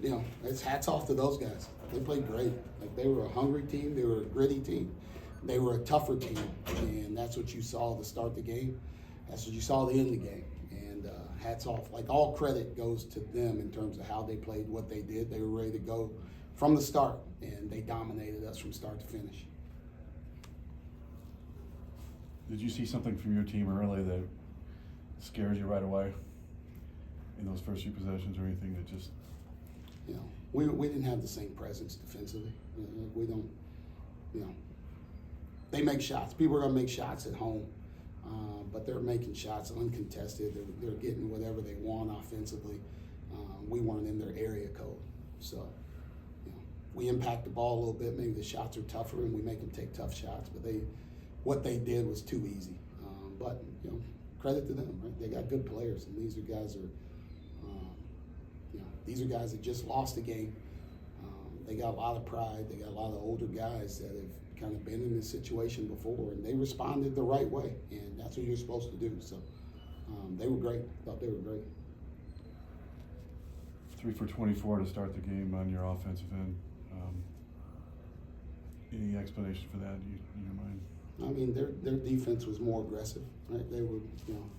you know, it's hats off to those guys. They played great. Like, they were a hungry team. They were a gritty team. They were a tougher team, and that's what you saw to start the game. That's what you saw to end the game. And hats off. Like, all credit goes to them in terms of how they played, what they did. They were ready to go from the start, and they dominated us from start to finish. Did you see something from your team early that scares you right away in those first few possessions, or anything that just? You know, we didn't have the same presence defensively. We don't, you know, they make shots. People are going to make shots at home, but they're making shots uncontested. They're getting whatever they want offensively. We weren't in their area code. So, you know, we impact the ball a little bit. Maybe the shots are tougher and we make them take tough shots, but what they did was too easy. But, you know, credit to them, right? They got good players, and these guys are, you know, these are guys that just lost a game. They got a lot of pride. They got a lot of older guys that have kind of been in this situation before, and they responded the right way, and that's what you're supposed to do. So they were great. Thought they were great. 3 for 24 to start the game on your offensive end. Any explanation for that in your mind? I mean, their defense was more aggressive, right? They were, you know,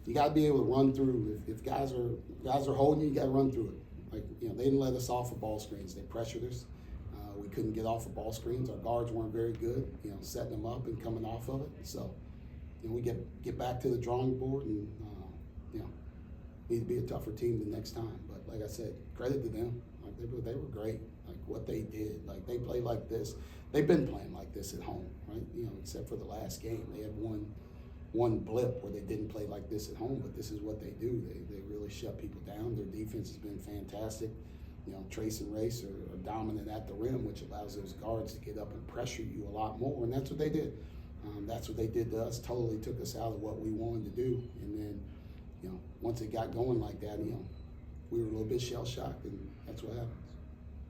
you got to be able to run through. If guys are holding you got to run through it. Like, you know, they didn't let us off of ball screens. They pressured us. We couldn't get off of ball screens. Our guards weren't very good, you know, setting them up and coming off of it. So, you know, we get back to the drawing board, and you know, need to be a tougher team the next time. But like I said, credit to them. Like, they were great. Like, what they did, like, they played like this. They've been playing like this at home, right? You know, except for the last game. They had one blip where they didn't play like this at home, but this is what they do. They really shut people down. Their defense has been fantastic. You know, Trace and Race are dominant at the rim, which allows those guards to get up and pressure you a lot more, and that's what they did. That's what they did to us. Totally took us out of what we wanted to do, and then, you know, once it got going like that, you know, we were a little bit shell-shocked, and that's what happens.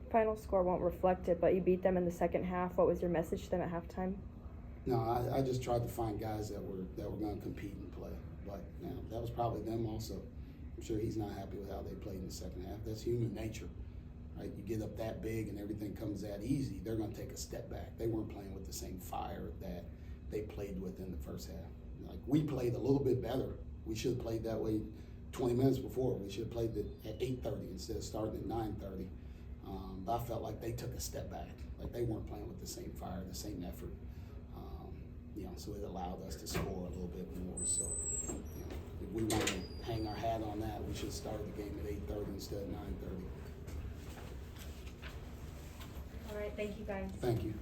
Final score won't reflect it, but you beat them in the second half. What was your message to them at halftime? No, I just tried to find guys that were going to compete and play. But, you know, that was probably them also. I'm sure he's not happy with how they played in the second half. That's human nature, right? You get up that big and everything comes that easy, they're going to take a step back. They weren't playing with the same fire that they played with in the first half. Like, we played a little bit better. We should have played that way 20 minutes before. We should have played it at 8:30 instead of starting at 9:30. But I felt like they took a step back. Like, they weren't playing with the same fire, the same effort. You know, so it allowed us to score a little bit more. So, you know, if we want to hang our hat on that, we should start the game at 8:30 instead of 9:30. All right, thank you guys. Thank you.